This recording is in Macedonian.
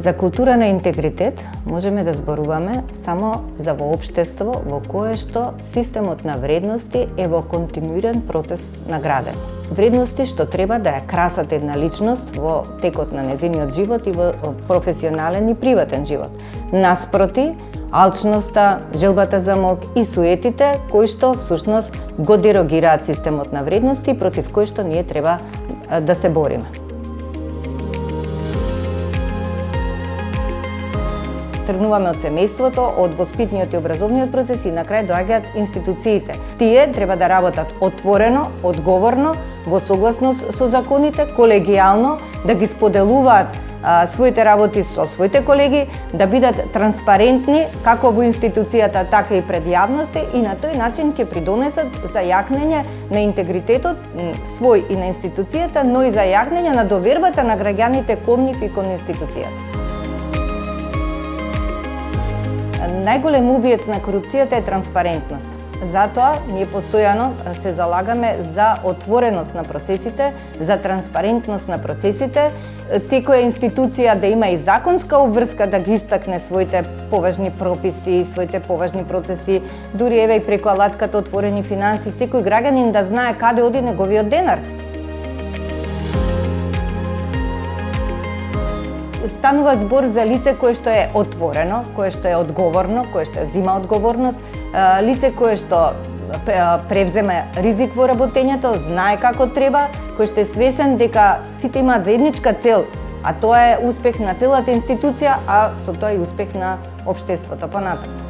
За култура на интегритет можеме да зборуваме само за во општество во кое што системот на вредности е во континуиран процес на градење. Вредности што треба да ја красат една личност во текот на нејзиниот живот и во професионален и приватен живот. Наспроти, алчноста, желбата за мок и суетите кои што всушност го дерогираат системот на вредности против кои што ние треба да се бориме. Тргнуваме од семејството, од воспитниот и образовниот процес и на крај доаѓаат институциите. Тие треба да работат отворено, одговорно, во согласност со законите, колегијално, да ги споделуваат своите работи со своите колеги, да бидат транспарентни како во институцијата, така и пред јавноста и на тој начин ќе придонесат за јакнење на интегритетот свој и на институцијата, но и за јакнење на довербата на граѓаните кон нив и кон институцијата. Најголем убиец на корупцијата е транспарентност. Затоа ние постојано се залагаме за отвореност на процесите, за транспарентност на процесите. Секоја институција да има и законска обврска да ги истакне своите поважни прописи, своите поважни процеси, дури еве и преку алатката отворени финанси, секој граѓанин да знае каде оди неговиот денар. Станува збор за лице кое што е отворено, кое што е одговорно, кое што зима одговорност, лице кое што превзема ризик во работењето, знае како треба, кој што е свесен дека сите имаат заедничка цел, а тоа е успех на целата институција, а со тоа и успех на општеството понатаму.